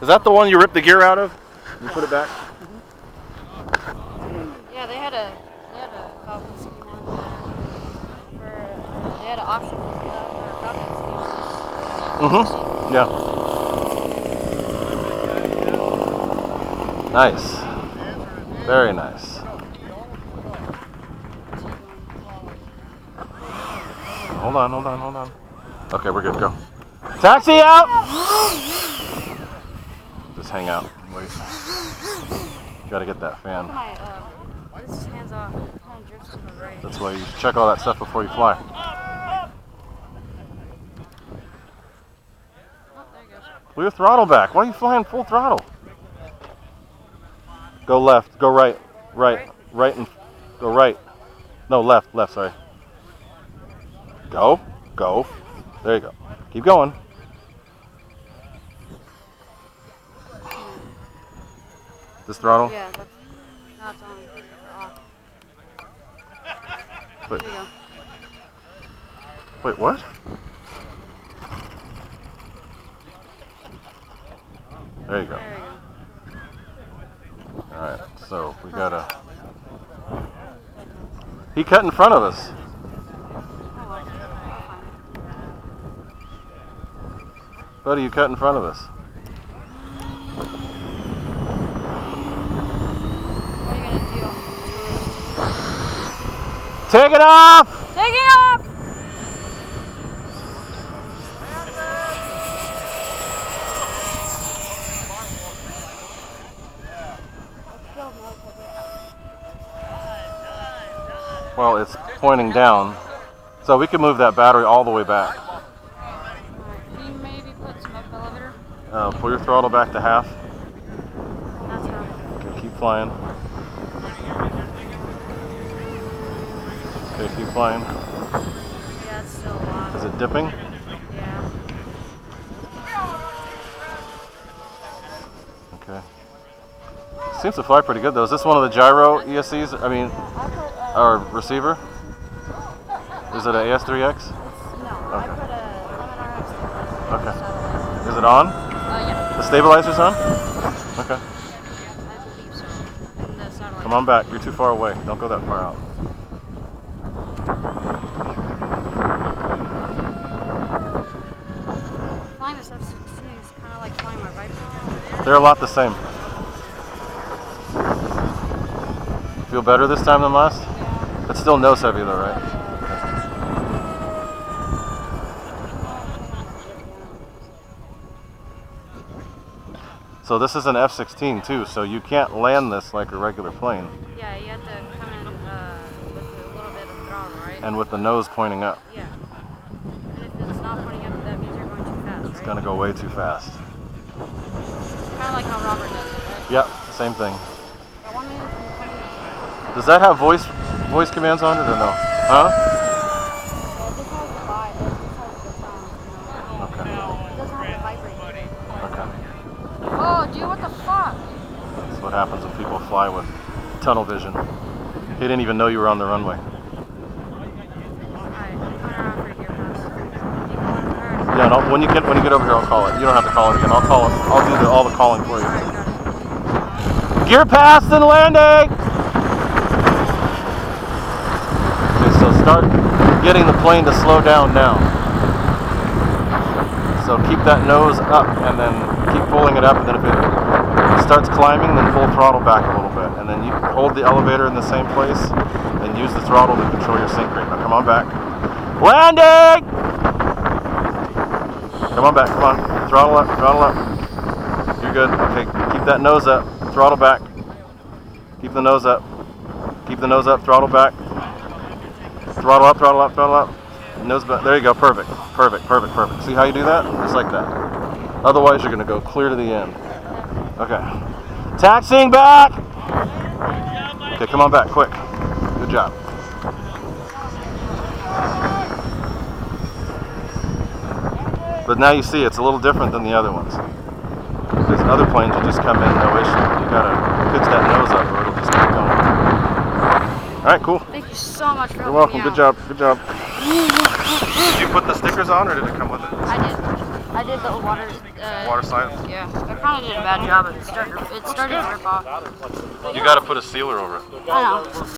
Is that the one you ripped the gear out of? You put it back? Yeah, they had a Falcon scheme on there. They had an option for Falcon scheme. Yeah. Nice. Very nice. Hold on. Okay, we're good. Go. Taxi out! Just hang out. Wait. Gotta get that fan. This is hands off. It kind of drifts to the right. That's why you check all that stuff before you fly. Oh, there you go. Pull your throttle back. Why are you flying full throttle? Go left. Go right. Right, and go right. No, left, sorry. Go. There you go. Keep going. This throttle? Yeah, now it's on. Off. Wait. There you go. Wait, what? There you go. Alright, so we gotta... He cut in front of us. Buddy, you cut in front of us. What are you gonna do? Take it off! Take it off! Well, it's pointing down, so we can move that battery all the way back. Can you maybe put some up elevator? Pull your throttle back to half. That's her. Okay, keep flying. Okay, keep flying. Yeah, it's still a lot. Is it dipping? Yeah. Okay. Seems to fly pretty good though. Is this one of the gyro ESCs? I mean, our receiver? Is it an AS3X? No, Okay. I put a lemon RX. Okay. Is it on? Yeah. The stabilizer's on? Okay. I believe so. And the satellite. Come on back. You're too far away. Don't go that far out. Flying this F-16 is kind of like flying my Viper. They're a lot the same. Feel better this time than last? Yeah. It's still nose heavy though, right? So this is an F-16 too, so you can't land this like a regular plane. Yeah, you have to come in with a little bit of throttle, right? And with the nose pointing up. Yeah. And if it's not pointing up, that means you're going too fast, It's right? gonna go way too fast. Kind of like how Robert does it, right? Yep, same thing. I want me to Does that have voice commands on it or no? Huh? this has the vibe. This has the sound. Okay. It doesn't have the vibrate. Okay. Oh, dude, what the fuck? That's what happens when people fly with tunnel vision. He didn't even know you were on the runway. Alright, turn around for your pass. Keep going. Alright. Yeah, no, when you get over here, I'll call it. You don't have to call it again. I'll call it. I'll do all the calling for you. Alright, got it. Gear pass and landing. Okay, so start getting the plane to slow down now. So keep that nose up and then keep pulling it up, and then if it starts climbing, then pull throttle back a little bit. And then you hold the elevator in the same place and use the throttle to control your sink rate. Now come on back. Landing! Come on back, come on. Throttle up, throttle up. You're good. Okay, keep that nose up. Throttle back. Keep the nose up. Keep the nose up, throttle back. Throttle up, throttle up, throttle up. Nose back. There you go. Perfect. Perfect, perfect, perfect. See how you do that? Just like that. Otherwise, you're going to go clear to the end. Okay. Taxiing back! Okay, come on back, quick. Good job. But now you see it's a little different than the other ones. These other planes, you just come in, no issue. You gotta pitch that nose up or it'll just keep going. Alright, cool. Thank you so much for You're helping welcome. me Good out. job. Good job. Did you put the stickers on or did it come with it? I did. I did the water. Water slides? Yeah, I kind of did a bad job. It started to rip off. You got to put a sealer over it. I know.